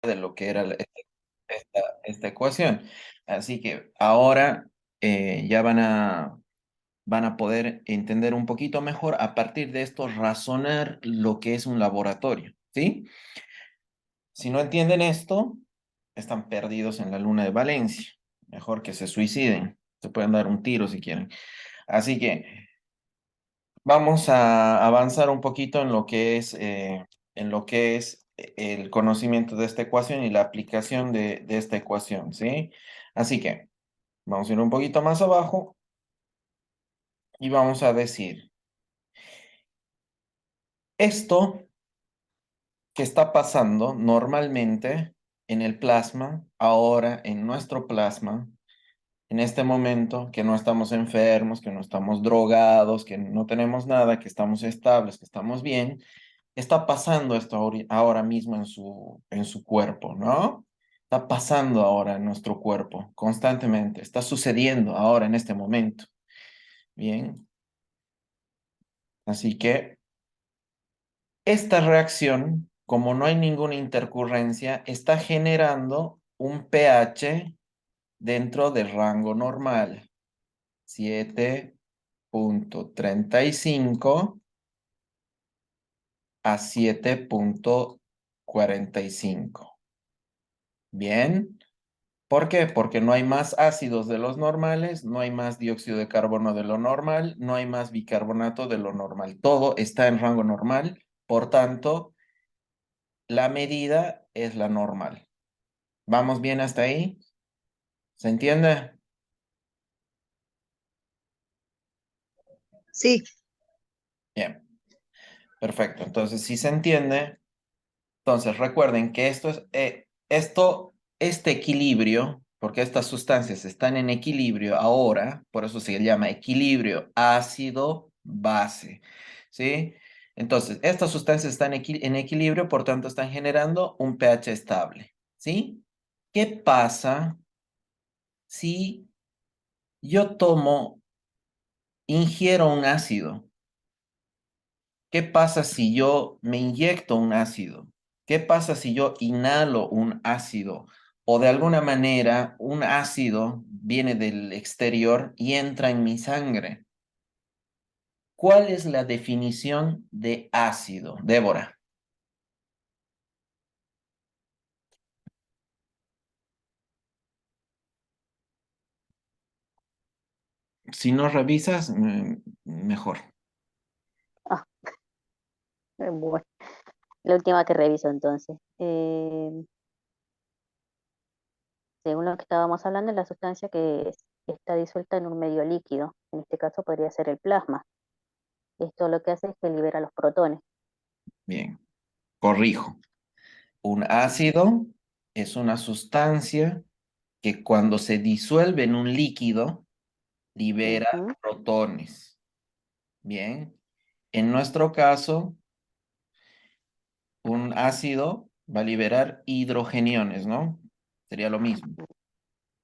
de lo que era esta ecuación. Así que ahora ya van a poder entender un poquito mejor a partir de esto, razonar lo que es un laboratorio, ¿sí? Si no entienden esto, están perdidos en la luna de Valencia. Mejor que se suiciden. Se pueden dar un tiro si quieren. Así que vamos a avanzar un poquito en lo que es el conocimiento de esta ecuación y la aplicación de esta ecuación, ¿sí? Así que vamos a ir un poquito más abajo y vamos a decir, esto que está pasando normalmente en el plasma, ahora en nuestro plasma, en este momento, que no estamos enfermos, que no estamos drogados, que no tenemos nada, que estamos estables, que estamos bien, está pasando esto ahora mismo en su cuerpo, ¿no? Está pasando ahora en nuestro cuerpo constantemente, está sucediendo ahora en este momento. Bien, así que esta reacción, como no hay ninguna intercurrencia, está generando un pH dentro del rango normal, 7,35 a 7,45. Bien. ¿Por qué? Porque no hay más ácidos de los normales, no hay más dióxido de carbono de lo normal, no hay más bicarbonato de lo normal. Todo está en rango normal, por tanto, la medida es la normal. ¿Vamos bien hasta ahí? ¿Se entiende? Sí, Bien, perfecto. Entonces, si se entiende, entonces recuerden que este equilibrio, porque estas sustancias están en equilibrio ahora, por eso se llama equilibrio ácido-base, ¿sí? Entonces, estas sustancias están en equilibrio, por tanto, están generando un pH estable, ¿sí? ¿Qué pasa si yo ingiero un ácido? ¿Qué pasa si yo me inyecto un ácido? ¿Qué pasa si yo inhalo un ácido? O de alguna manera un ácido viene del exterior y entra en mi sangre. ¿Cuál es la definición de ácido, Débora? Si no revisas, mejor. ah, bueno, la última que reviso entonces. Según lo que estábamos hablando, es la sustancia está disuelta en un medio líquido. En este caso podría ser el plasma. Esto lo que hace es que libera los protones. Bien, corrijo. Un ácido es una sustancia que cuando se disuelve en un líquido, libera Ujú. protones. Bien. En nuestro caso, un ácido va a liberar hidrogeniones, ¿no? Sería lo mismo.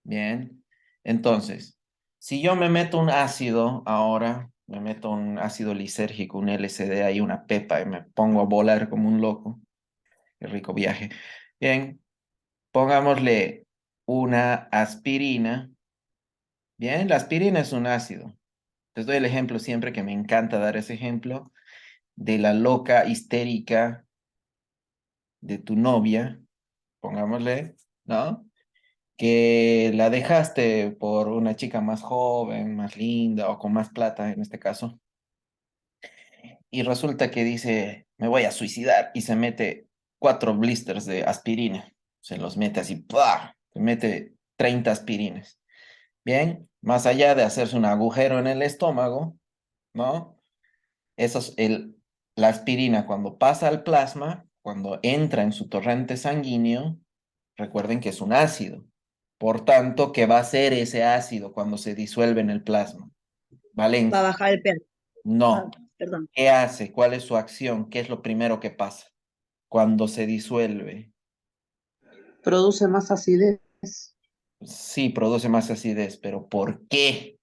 Bien. Entonces, si yo me meto un ácido ahora, me meto un ácido lisérgico, un LSD ahí, una pepa, y me pongo a volar como un loco. Qué rico viaje. Bien, pongámosle una aspirina. Bien, la aspirina es un ácido. Les doy el ejemplo siempre que me encanta dar ese ejemplo de la loca histérica de tu novia, pongámosle, ¿no? Que la dejaste por una chica más joven, más linda o con más plata en este caso, y resulta que dice, me voy a suicidar y se mete 4 blisters de aspirina, se los mete así, ¡pah! Se mete 30 aspirinas. Bien, más allá de hacerse un agujero en el estómago, ¿no? Eso es la aspirina cuando pasa al plasma, cuando entra en su torrente sanguíneo, recuerden que es un ácido. Por tanto, ¿qué va a hacer ese ácido cuando se disuelve en el plasma? Va a Valencia. bajar el pH. No. Ah, perdón. ¿Qué hace? ¿Cuál es su acción? ¿Qué es lo primero que pasa cuando se disuelve? Produce más acidez. Sí, produce más acidez, pero ¿por qué?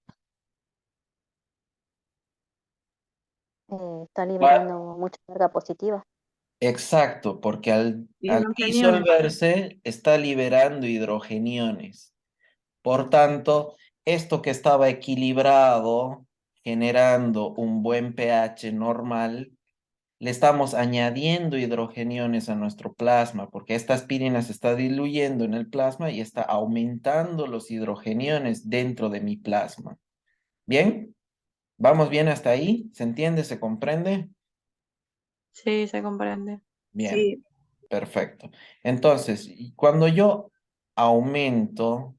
Está ¿Cuál- liberando mucha carga positiva. Exacto, porque al Hidrogeniones. disolverse está liberando hidrogeniones. Por tanto, esto que estaba equilibrado, generando un buen pH normal, le estamos añadiendo hidrogeniones a nuestro plasma, porque esta aspirina se está diluyendo en el plasma y está aumentando los hidrogeniones dentro de mi plasma. ¿Bien? ¿Vamos bien hasta ahí? ¿Se entiende? ¿Se comprende? Sí, se comprende. Bien, Sí, perfecto. Entonces, y cuando yo aumento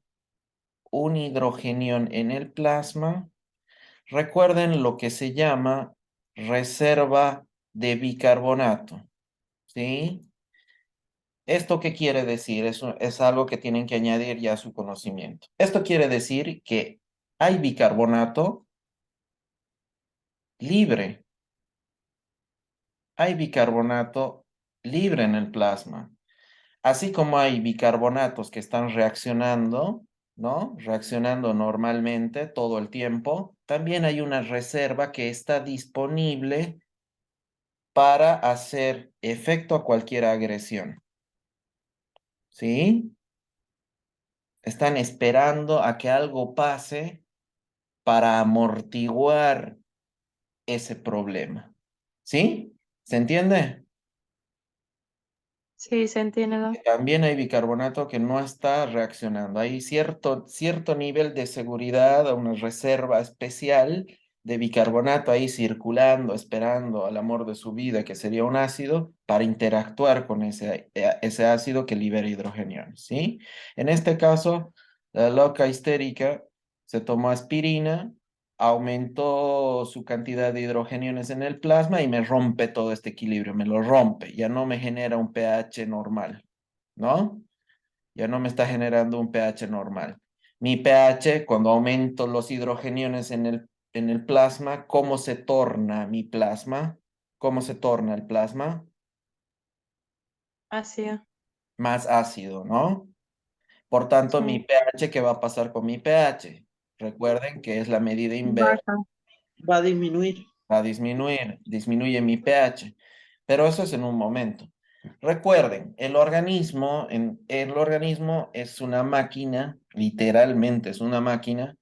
un hidrogenión en el plasma, recuerden lo que se llama reserva de bicarbonato, ¿sí? ¿Esto qué quiere decir? Es algo que tienen que añadir ya a su conocimiento. Esto quiere decir que hay bicarbonato libre, hay bicarbonato libre en el plasma. Así como hay bicarbonatos que están reaccionando, ¿no? Reaccionando normalmente todo el tiempo, también hay una reserva que está disponible para hacer efecto a cualquier agresión, ¿sí? Están esperando a que algo pase para amortiguar ese problema, ¿sí? ¿Se entiende? Sí, se entiende. También hay bicarbonato que no está reaccionando. Hay cierto nivel de seguridad, una reserva especial de bicarbonato ahí circulando, esperando al amor de su vida, que sería un ácido, para interactuar con ese ácido que libera hidrogeniones, ¿sí? En este caso, la loca histérica se tomó aspirina, aumentó su cantidad de hidrogeniones en el plasma y me rompe todo este equilibrio, me lo rompe, ya no me genera un pH normal. ¿No? Ya no me está generando un pH normal. Mi pH, cuando aumento los hidrogeniones en el plasma, ¿cómo se torna mi plasma? ¿Cómo se torna el plasma? Así es. Más ácido, ¿no? Por tanto, mi Sí. pH, ¿qué va a pasar con mi pH? Recuerden que es la medida inversa, Baja. va a disminuir. va a disminuir, disminuye mi pH. Pero eso es en un momento. Recuerden, el organismo es una máquina, literalmente es una máquina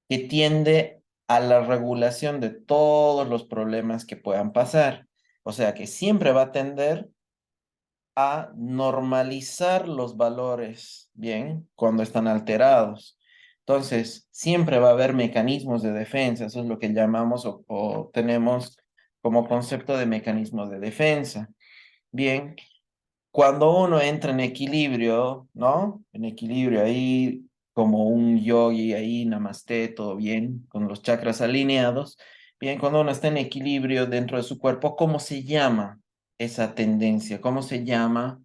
que tiende a la regulación de todos los problemas que puedan pasar. O sea que siempre va a tender a normalizar los valores, ¿bien? Cuando están alterados. Entonces, siempre va a haber mecanismos de defensa, eso es lo que llamamos o tenemos como concepto de mecanismo de defensa. Bien, cuando uno entra en equilibrio, ¿no? En equilibrio ahí, como un yogi ahí, namaste, todo bien, con los chakras alineados. Bien, cuando uno está en equilibrio dentro de su cuerpo, ¿cómo se llama esa tendencia? ¿Cómo se llama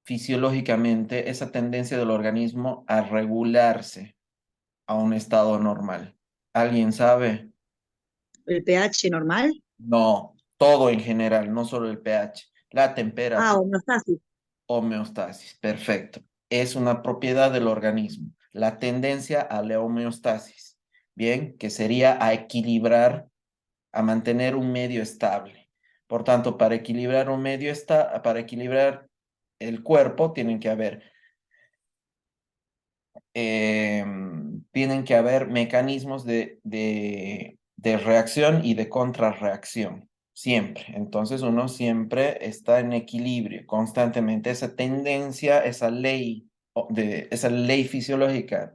fisiológicamente esa tendencia del organismo a regularse a un estado normal? ¿Alguien sabe? ¿El pH normal? No, todo en general, no solo el pH. La Ah, temperatura. homeostasis. Homeostasis, perfecto. Es una propiedad del organismo. La tendencia a la homeostasis, bien, que sería a equilibrar, a mantener un medio estable. Por tanto, para equilibrar para equilibrar el cuerpo, tienen que haber mecanismos de reacción y de contrarreacción, siempre. Entonces uno siempre está en equilibrio constantemente. Esa tendencia, esa ley fisiológica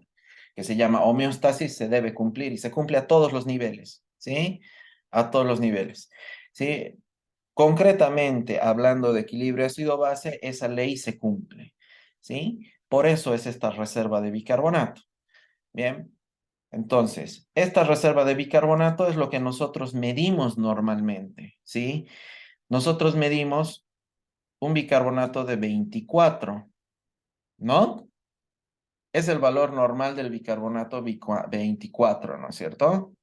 que se llama homeostasis se debe cumplir y se cumple a todos los niveles, ¿sí? A todos los niveles, ¿sí? Concretamente, hablando de equilibrio ácido-base, esa ley se cumple, ¿sí? Por eso es esta reserva de bicarbonato. Bien, entonces, esta reserva de bicarbonato es lo que nosotros medimos normalmente, ¿sí? Nosotros medimos un bicarbonato de 24, ¿no? Es el valor normal del bicarbonato 24, ¿no es cierto?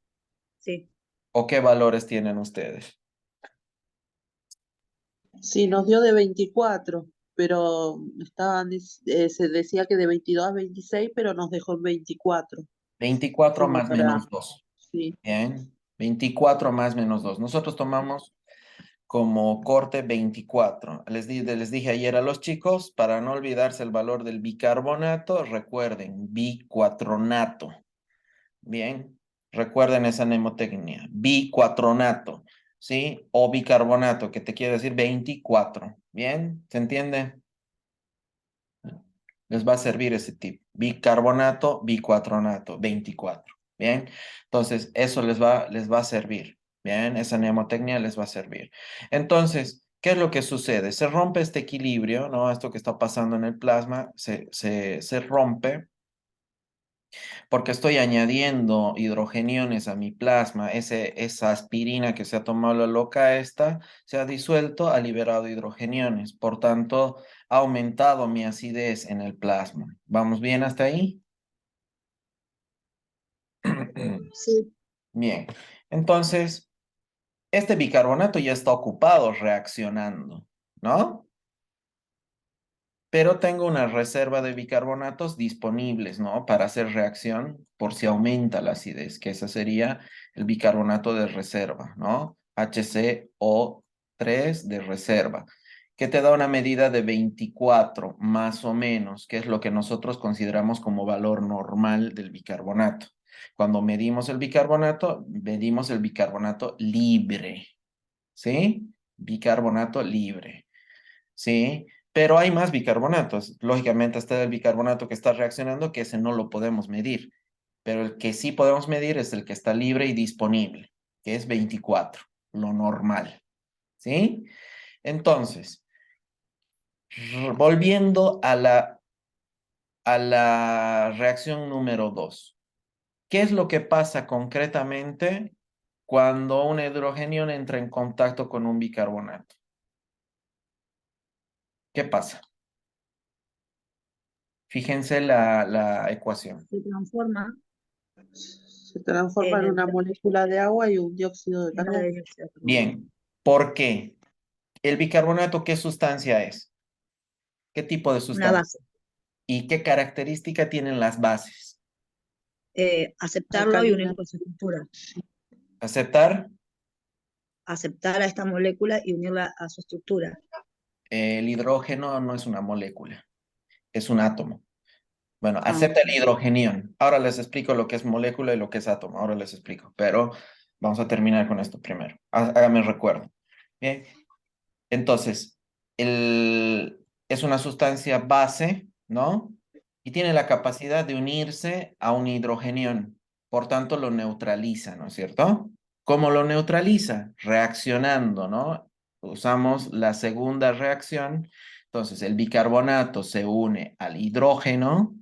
Sí. ¿O qué valores tienen ustedes? Sí, nos dio de 24, pero se decía que de 22 a 26, pero nos dejó en 24, 24 como más para, menos 2. sí, Bien, 24 más menos 2. Nosotros tomamos como corte 24. Les dije ayer a los chicos, para no olvidarse el valor del bicarbonato, recuerden, bicuatronato. Bien, recuerden esa mnemotecnia, bicuatronato, ¿sí? O bicarbonato, que te quiere decir 24. Bien, ¿se entiende? Les va a servir ese tip. Bicarbonato, bicuatronato, 24. Bien, entonces eso les va a servir. Bien, esa mnemotecnia les va a servir. Entonces, ¿qué es lo que sucede? Se rompe este equilibrio, ¿no? Esto que está pasando en el plasma se rompe porque estoy añadiendo hidrogeniones a mi plasma. Esa aspirina que se ha tomado la loca esta se ha disuelto, ha liberado hidrogeniones. Por tanto, ha aumentado mi acidez en el plasma. ¿Vamos bien hasta ahí? Sí, Bien. Entonces, este bicarbonato ya está ocupado reaccionando, ¿no? Pero tengo una reserva de bicarbonatos disponibles, ¿no? Para hacer reacción por si aumenta la acidez, que ese sería el bicarbonato de reserva, ¿no? HCO3 de reserva, que te da una medida de 24, más o menos, que es lo que nosotros consideramos como valor normal del bicarbonato. Cuando medimos el bicarbonato libre, ¿sí? Bicarbonato libre. ¿sí? Pero hay más bicarbonatos. Lógicamente está el bicarbonato que está reaccionando, que ese no lo podemos medir. Pero el que sí podemos medir es el que está libre y disponible, que es 24, lo normal, ¿sí? Entonces, volviendo a la reacción número 2. ¿Qué es lo que pasa concretamente cuando un hidrogenio entra en contacto con un bicarbonato? ¿Qué pasa? Fíjense la ecuación. Se transforma en una molécula de agua y un dióxido de carbono. Bien, ¿por qué? ¿El bicarbonato qué sustancia es? ¿Qué tipo de una sustancia? base. ¿Y qué característica tienen las bases? Aceptarlo y Alcalina. unirlo con su estructura. ¿Aceptar? Aceptar a esta molécula y unirla a su estructura. El hidrógeno no es una molécula, es un átomo. Bueno, Ah, acepta el hidrogenión. Ahora les explico lo que es molécula y lo que es átomo. Ahora les explico, pero vamos a terminar con esto primero. Hágame recuerdo. Bien, entonces, es una sustancia base, ¿no? Y tiene la capacidad de unirse a un hidrogenión. Por tanto, lo neutraliza, ¿no es cierto? ¿Cómo lo neutraliza? Reaccionando, ¿no? Usamos la segunda reacción. Entonces, el bicarbonato se une al hidrógeno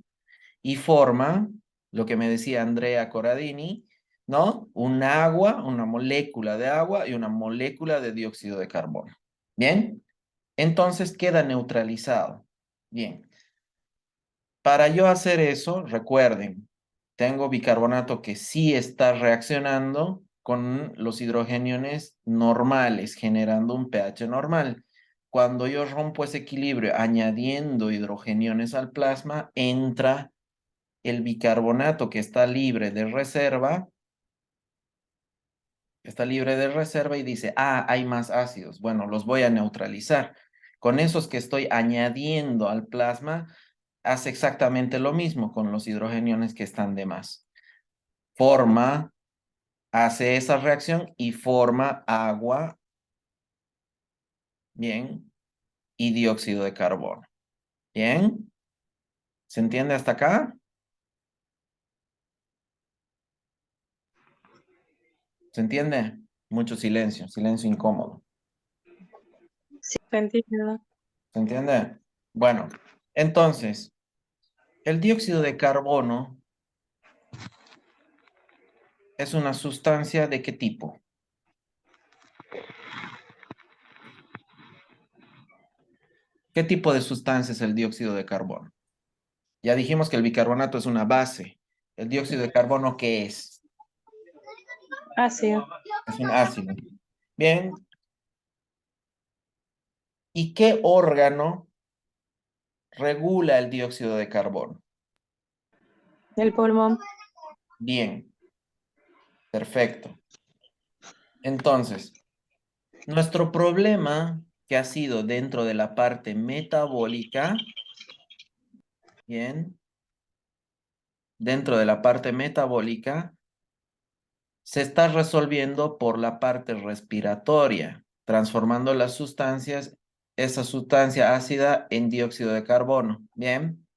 y forma lo que me decía Andrea Corradini, ¿no? Un agua, una molécula de agua y una molécula de dióxido de carbono. ¿Bien? Entonces queda neutralizado. Bien. Para yo hacer eso, recuerden, tengo bicarbonato que sí está reaccionando con los hidrogeniones normales, generando un pH normal. Cuando yo rompo ese equilibrio añadiendo hidrogeniones al plasma, entra el bicarbonato que está libre de reserva y dice, hay más ácidos. Bueno, los voy a neutralizar. Con esos que estoy añadiendo al plasma, hace exactamente lo mismo con los hidrogeniones que están de más. Hace esa reacción y forma agua, bien, y dióxido de carbono. Bien, ¿se entiende hasta acá? ¿Se entiende? Mucho silencio, silencio incómodo. Se entiende. ¿Se entiende? Bueno, entonces, el dióxido de carbono es una sustancia ¿de qué tipo? ¿Qué tipo de sustancia es el dióxido de carbono? Ya dijimos que el bicarbonato es una base. ¿El dióxido de carbono qué es? Ácido. Es un ácido. Bien. ¿Y qué órgano regula el dióxido de carbono? El pulmón. Bien. Perfecto. Entonces, Nuestro problema que ha sido dentro de la parte metabólica, bien, dentro de la parte metabólica, se está resolviendo por la parte respiratoria, transformando las sustancias, esa sustancia ácida en dióxido de carbono, bien,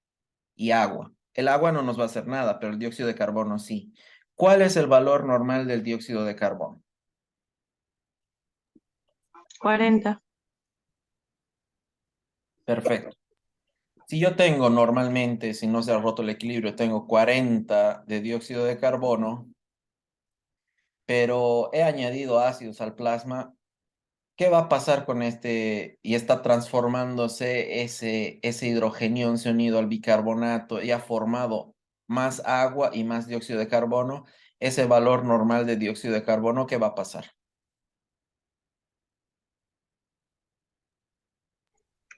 y agua. El agua no nos va a hacer nada, pero el dióxido de carbono sí. ¿Cuál es el valor normal del dióxido de carbono? 40. Perfecto. Si yo tengo normalmente, si no se ha roto el equilibrio, tengo 40 de dióxido de carbono, pero he añadido ácidos al plasma, ¿qué va a pasar con este? Y está transformándose ese hidrogenión se ha unido al bicarbonato y ha formado más agua y más dióxido de carbono. Ese valor normal de dióxido de carbono, ¿qué va a pasar?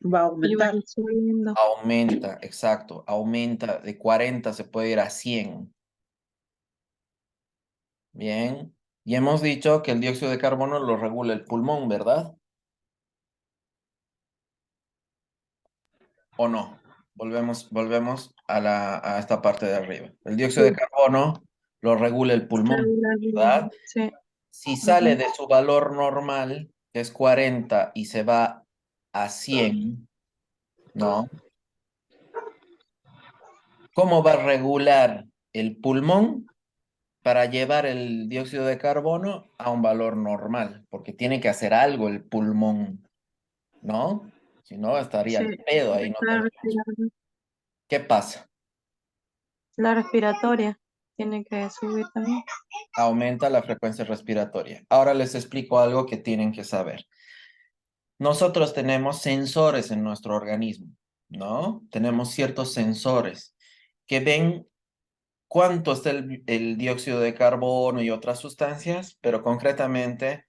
Va a Y va a aumentar. ir subiendo. Aumenta, exacto, aumenta de 40, se puede ir a 100. Bien, y hemos dicho que el dióxido de carbono lo regula el pulmón, ¿verdad? ¿O no? Volvemos a esta parte de arriba. El dióxido de Sí, carbono lo regula el pulmón, regular ¿verdad? bien. Sí. Si sale Ujú. de su valor normal, que es 40, y se va a 100, ¿no? ¿Cómo va a regular el pulmón para llevar el dióxido de carbono a un valor normal? Porque tiene que hacer algo el pulmón, ¿no? Si no, estaría Sí. al pedo ahí, no La tendríamos. respiratoria. ¿Qué pasa? La respiratoria tiene que subir también. Aumenta la frecuencia respiratoria. Ahora les explico algo que tienen que saber. Nosotros tenemos sensores en nuestro organismo, ¿no? Tenemos ciertos sensores que ven cuánto está el dióxido de carbono y otras sustancias, pero concretamente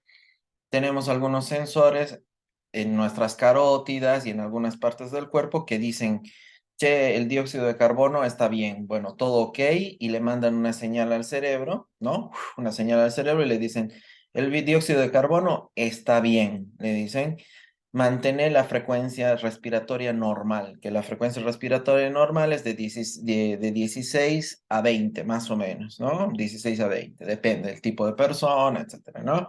tenemos algunos sensores en nuestras carótidas y en algunas partes del cuerpo que dicen, che, el dióxido de carbono está bien, bueno, todo ok, y le mandan una señal al cerebro, ¿no? Una señal al cerebro y le dicen, el dióxido de carbono está bien, le dicen, mantener la frecuencia respiratoria normal, que la frecuencia respiratoria normal es de 16 a 20, más o menos, ¿no? 16 a 20, depende del tipo de persona, etcétera, ¿no?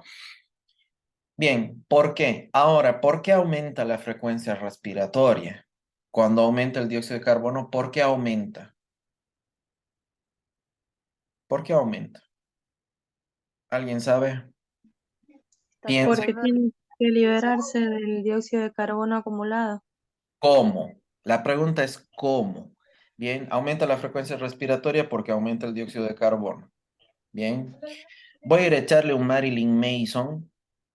Bien, ¿por qué? Ahora, ¿por qué aumenta la frecuencia respiratoria? Cuando aumenta el dióxido de carbono, ¿por qué aumenta? ¿Por qué aumenta? ¿Alguien sabe? Piensen, Porque tiene que liberarse del dióxido de carbono acumulado. ¿cómo? La pregunta es ¿cómo? Bien, aumenta la frecuencia respiratoria porque aumenta el dióxido de carbono. Bien, voy a ir a echarle un Marilyn Mason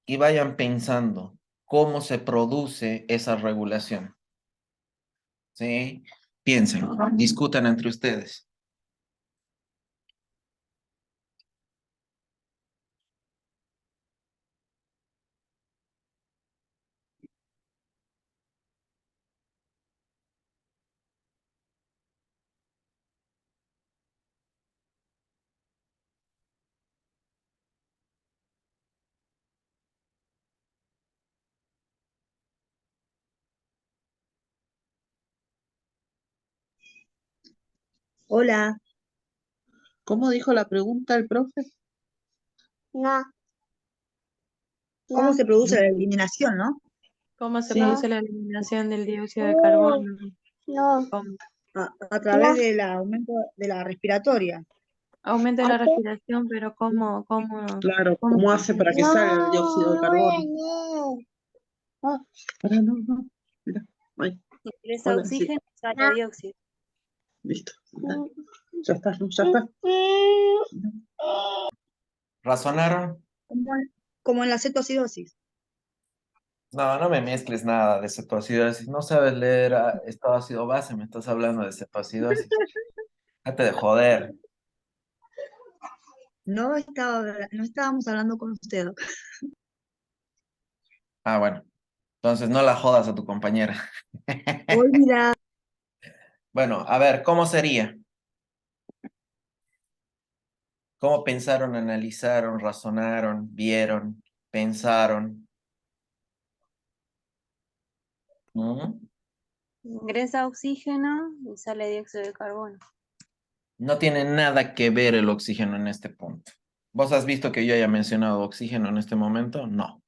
y vayan pensando cómo se produce esa regulación. ¿Sí? Piensen, discutan entre ustedes. Hola, ¿Cómo dijo la pregunta el profe? No, ¿cómo no, se produce la eliminación, no? ¿Cómo se Sí, produce la eliminación del dióxido de carbono? no, ¿Cómo? A través del aumento de la respiratoria. Aumenta la respiración, pero ¿cómo? claro. ¿Cómo? ¿Cómo hace para que salga el dióxido de carbono? Ah, para, no, no. Mira, ahí, Ingresa hola, sí, oxígeno, sale dióxido. listo. Ya está, no, ya está. ¿Razonaron? Como como en la cetoacidosis. No, no me mezcles nada de cetoacidosis. No sabes leer estado ácido base, me estás hablando de cetoacidosis. Déjate de joder. No estábamos hablando con usted. Ah, bueno. Entonces no la jodas a tu compañera. Olvida. Bueno, a ver, ¿cómo sería? ¿Cómo pensaron, analizaron, razonaron, vieron, pensaron? ¿Mm? Ingresa oxígeno y sale dióxido de carbono. No tiene nada que ver el oxígeno en este punto. ¿Vos has visto que yo haya mencionado oxígeno en este momento? No.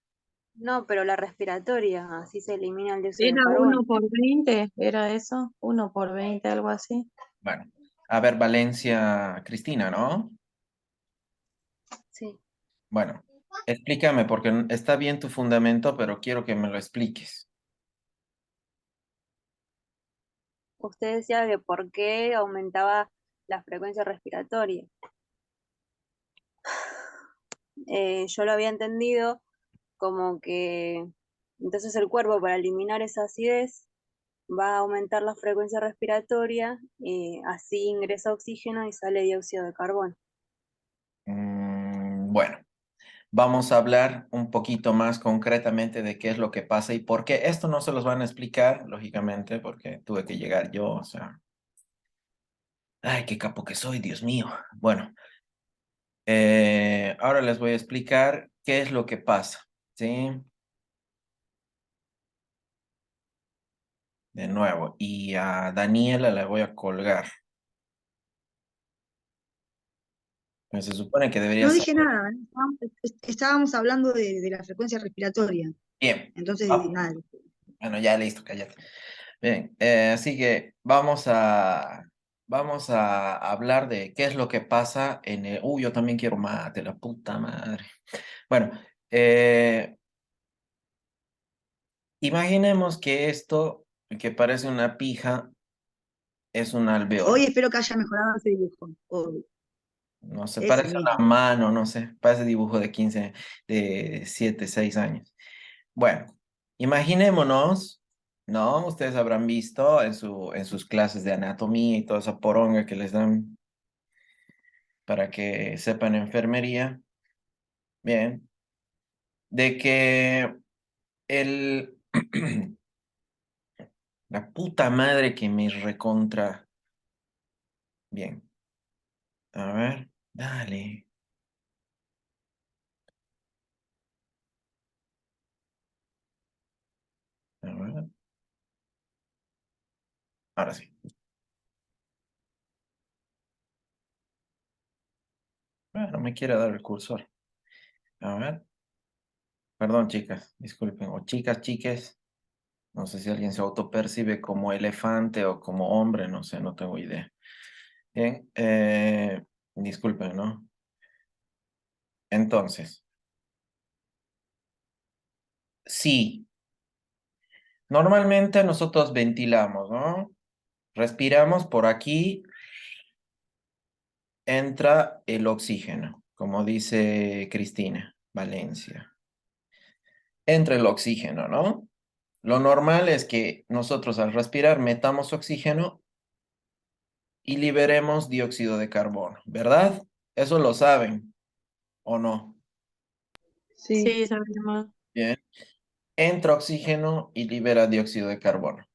No, pero la respiratoria, así se elimina el dióxido de Era carbono. 1/20, ¿era eso? 1/20, algo así. Bueno, a ver, Valencia, Cristina, ¿no? Sí. Bueno, explícame, porque está bien tu fundamento, pero quiero que me lo expliques. Usted decía que por qué aumentaba la frecuencia respiratoria. Yo lo había entendido como que entonces el cuerpo para eliminar esa acidez va a aumentar la frecuencia respiratoria, así ingresa oxígeno y sale dióxido de carbono. Bueno, vamos a hablar un poquito más concretamente de qué es lo que pasa y por qué. Esto no se los van a explicar, lógicamente, porque tuve que llegar yo, o sea. Ay, qué capo que soy, Dios mío. Bueno, ahora les voy a explicar qué es lo que pasa, ¿sí? De nuevo, y a Daniela la voy a colgar. Pues se supone que debería No dije saber. nada, ¿eh? Estábamos hablando de la frecuencia respiratoria. Bien. Entonces, Ah, nada. bueno, ya listo, cállate. Bien, así que vamos a hablar de qué es lo que pasa en el... Uy, yo también quiero mate, la puta madre. Bueno, imaginemos que esto, que parece una pija, es un Hoy alveolo. espero que haya mejorado ese dibujo. Hoy, No sé, ese parece una mismo. mano, no sé, parece dibujo de 15, de 7, 6 años. Bueno, imaginémonos, ¿no? Ustedes habrán visto en sus clases de anatomía y toda esa poronga que les dan para que sepan enfermería. Bien, de que el... la puta madre que me recontra. Bien, a ver, dale. A ver, ahora sí. No me quiere dar el cursor. A ver, perdón, chicas, disculpen. O chicas, chiques. No sé si alguien se autopercibe como elefante o como hombre, no sé, no tengo idea. Bien, disculpen, ¿no? Entonces, sí, normalmente nosotros ventilamos, ¿no? Respiramos por aquí, entra el oxígeno, como dice Cristina, Valencia. Entra el oxígeno, ¿no? Lo normal es que nosotros al respirar metamos oxígeno y liberemos dióxido de carbono, ¿verdad? Eso lo saben, ¿o no? Sí. Sí, sabemos. Bien. Entra oxígeno y libera dióxido de carbono.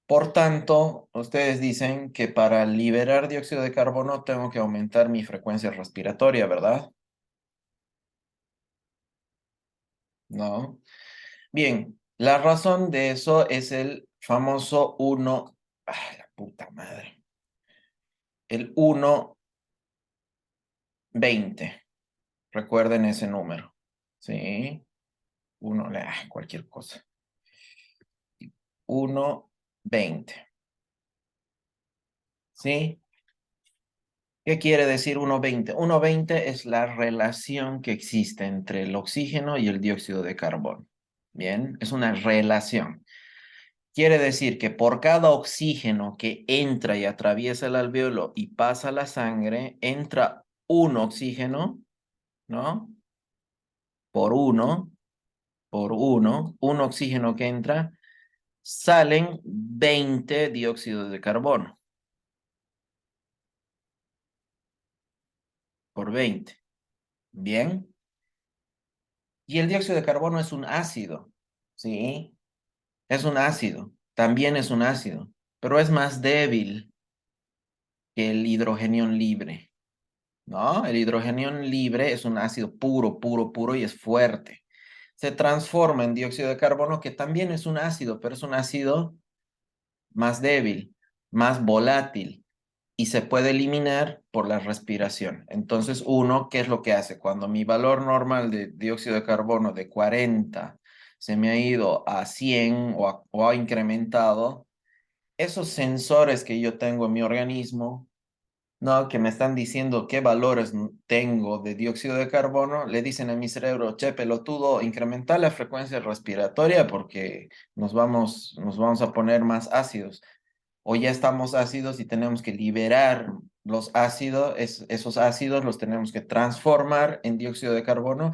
Por tanto, ustedes dicen que para liberar dióxido de carbono tengo que aumentar mi frecuencia respiratoria, ¿verdad? ¿No? Bien, la razón de eso es el famoso 1, ¡ay, la puta madre! El 1/20. Recuerden ese número. ¿Sí? Cualquier cosa. 1/20. ¿Sí? ¿Qué quiere decir 1/20? 1/20 es la relación que existe entre el oxígeno y el dióxido de carbono. Bien, es una relación. Quiere decir que por cada oxígeno que entra y atraviesa el alveolo y pasa a la sangre, entra un oxígeno, ¿no? Por un oxígeno que entra, salen 20 dióxidos de carbono. Por 20. Bien. Y el dióxido de carbono es un ácido, ¿sí? Es un ácido, también es un ácido, pero es más débil que el hidrogenión libre, ¿no? El hidrogenión libre es un ácido puro, puro, puro y es fuerte. se transforma en dióxido de carbono, que también es un ácido, pero es un ácido más débil, más volátil y se puede eliminar por la respiración. Entonces, uno, ¿qué es lo que hace? Cuando mi valor normal de dióxido de carbono de 40 se me ha ido a 100 o ha incrementado, esos sensores que yo tengo en mi organismo, ¿no? Que me están diciendo qué valores tengo de dióxido de carbono, le dicen a mi cerebro, che, pelotudo, incrementa la frecuencia respiratoria porque nos vamos a poner más ácidos. O ya estamos ácidos y tenemos que liberar los ácidos, esos ácidos los tenemos que transformar en dióxido de carbono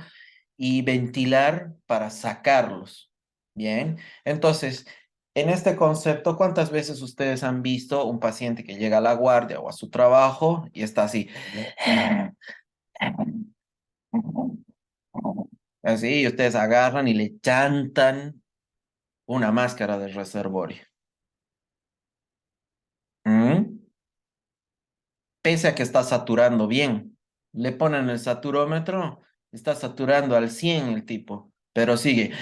y ventilar para sacarlos. Bien, entonces, en este concepto, ¿cuántas veces ustedes han visto un paciente que llega a la guardia o a su trabajo y está así? Así, y ustedes agarran y le chantan una máscara de reservorio. ¿Mm? Pese a que está saturando bien. Le ponen el saturómetro, está saturando al 100 el tipo, pero sigue.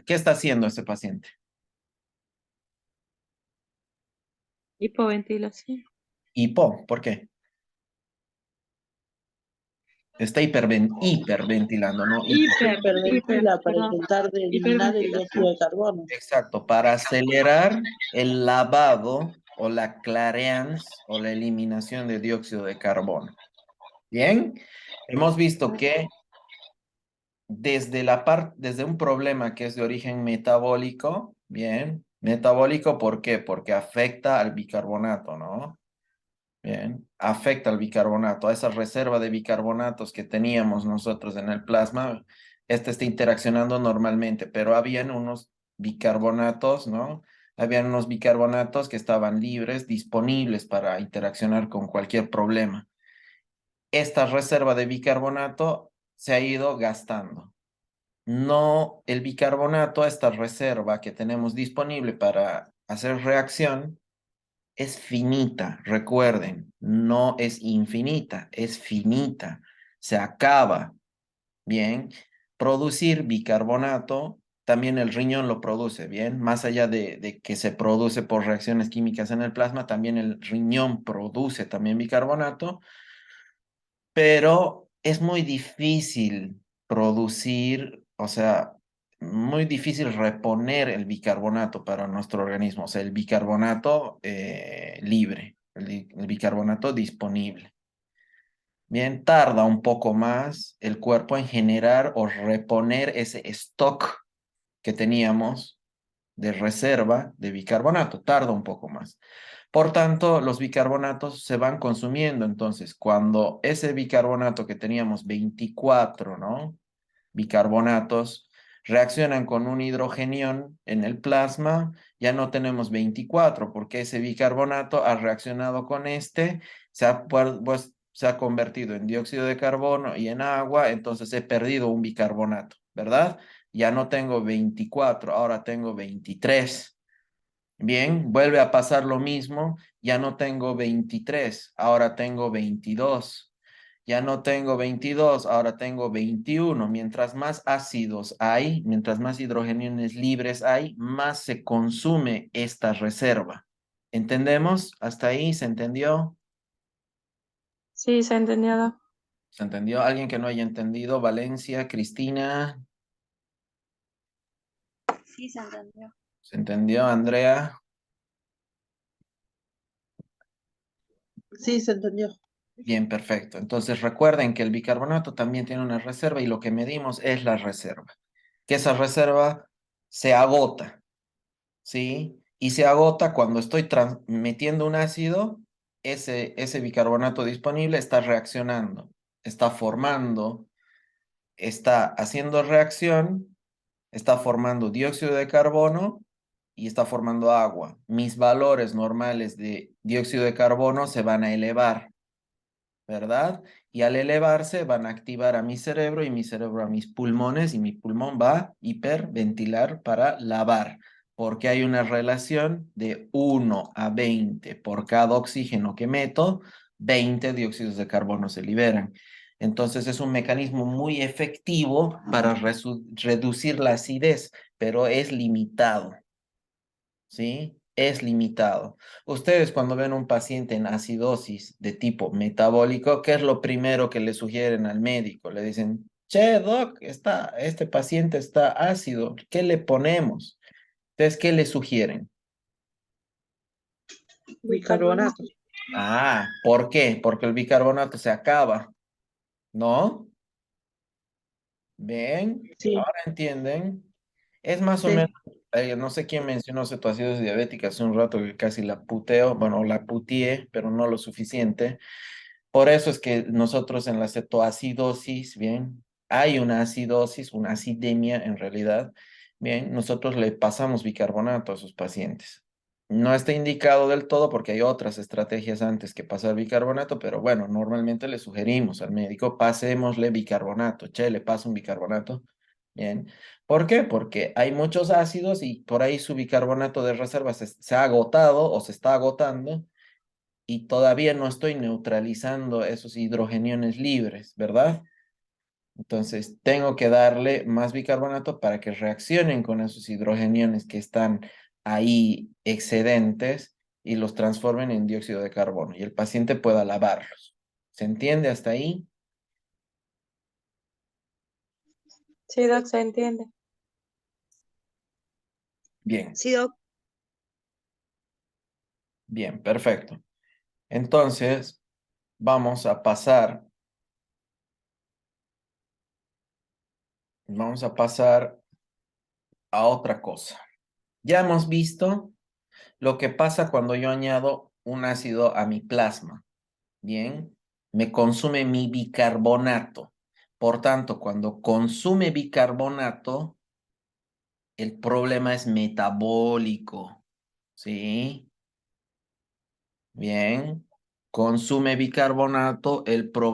¿Qué está haciendo ese paciente? Hipoventilación. ¿Por qué? Está hiperventilando, ¿no? Hiperventila para Perdón, intentar de eliminar el dióxido hiperventilación. de carbono. Exacto, para acelerar el lavado o la clareance o la eliminación de dióxido de carbono. Bien, hemos visto que desde un problema que es de origen metabólico, bien, metabólico, ¿por qué? Porque afecta al bicarbonato, ¿no? Bien, afecta al bicarbonato, a esa reserva de bicarbonatos que teníamos nosotros en el plasma, este está interaccionando normalmente, pero habían unos bicarbonatos, ¿no? Habían unos bicarbonatos que estaban libres, disponibles para interaccionar con cualquier problema. Esta reserva de bicarbonato se ha ido gastando. No, el bicarbonato, esta reserva que tenemos disponible para hacer reacción, es finita, recuerden, no es infinita, es finita, se acaba. Bien, producir bicarbonato, también el riñón lo produce, bien, más allá de que se produce por reacciones químicas en el plasma, también el riñón produce también bicarbonato, pero es muy difícil producir, o sea, muy difícil reponer el bicarbonato para nuestro organismo, o sea, el bicarbonato libre, el bicarbonato disponible. Bien, tarda un poco más el cuerpo en generar o reponer ese stock que teníamos de reserva de bicarbonato, tarda un poco más. Por tanto, los bicarbonatos se van consumiendo. Entonces, cuando ese bicarbonato que teníamos 24, ¿no? Bicarbonatos reaccionan con un hidrogenión en el plasma, ya no tenemos 24 porque ese bicarbonato ha reaccionado con este, se ha convertido en dióxido de carbono y en agua, entonces he perdido un bicarbonato, ¿verdad? Ya no tengo 24, ahora tengo 23. Bien, vuelve a pasar lo mismo, ya no tengo 23, ahora tengo 22. Ya no tengo 22, ahora tengo 21. Mientras más ácidos hay, mientras más hidrogeniones libres hay, más se consume esta reserva. ¿Entendemos? ¿Hasta ahí se entendió? Sí, se entendió. ¿Se entendió? ¿Alguien que no haya entendido? Valencia, Cristina, Sí, se entendió. ¿se entendió? Andrea. Sí, se entendió. Bien, perfecto. Entonces recuerden que el bicarbonato también tiene una reserva y lo que medimos es la reserva. Que esa reserva se agota, ¿sí? Y se agota cuando estoy metiendo un ácido, ese bicarbonato disponible está reaccionando, está formando, está haciendo reacción, está formando dióxido de carbono y está formando agua. Mis valores normales de dióxido de carbono se van a elevar, ¿verdad? Y al elevarse van a activar a mi cerebro y mi cerebro a mis pulmones y mi pulmón va a hiperventilar para lavar, porque hay una relación de 1 a 20 por cada oxígeno que meto, 20 dióxidos de carbono se liberan. Entonces es un mecanismo muy efectivo para reducir la acidez, pero es limitado, ¿sí? Es limitado. Ustedes cuando ven un paciente en acidosis de tipo metabólico, ¿qué es lo primero que le sugieren al médico? Le dicen, che, doc, este paciente está ácido, ¿qué le ponemos? Entonces, ¿qué le sugieren? Bicarbonato. Ah, ¿por qué? Porque el bicarbonato se acaba, ¿no? ¿Ven? Sí, Ahora entienden. Es más o sí. menos, no sé quién mencionó cetoacidosis diabética hace un rato que casi la puteo, bueno, la puteé, pero no lo suficiente. Por eso es que nosotros en la cetoacidosis, bien, hay una acidosis, una acidemia en realidad, bien, nosotros le pasamos bicarbonato a esos pacientes. No está indicado del todo porque hay otras estrategias antes que pasar bicarbonato, pero bueno, normalmente le sugerimos al médico, pasémosle bicarbonato, che, le paso un bicarbonato, bien. ¿Por qué? Porque hay muchos ácidos y por ahí su bicarbonato de reserva se ha agotado o se está agotando y todavía no estoy neutralizando esos hidrogeniones libres, ¿verdad? Entonces tengo que darle más bicarbonato para que reaccionen con esos hidrogeniones que están ahí excedentes y los transformen en dióxido de carbono y el paciente pueda lavarlos. ¿Se entiende hasta ahí? Sí, Doc, se entiende. Bien, Sí, Doc. bien, perfecto. Entonces, vamos a pasar, vamos a pasar a otra cosa. Ya hemos visto lo que pasa cuando yo añado un ácido a mi plasma. Bien, me consume mi bicarbonato. Por tanto, cuando consume bicarbonato, el problema es metabólico. ¿Sí? Bien, consume bicarbonato, el problema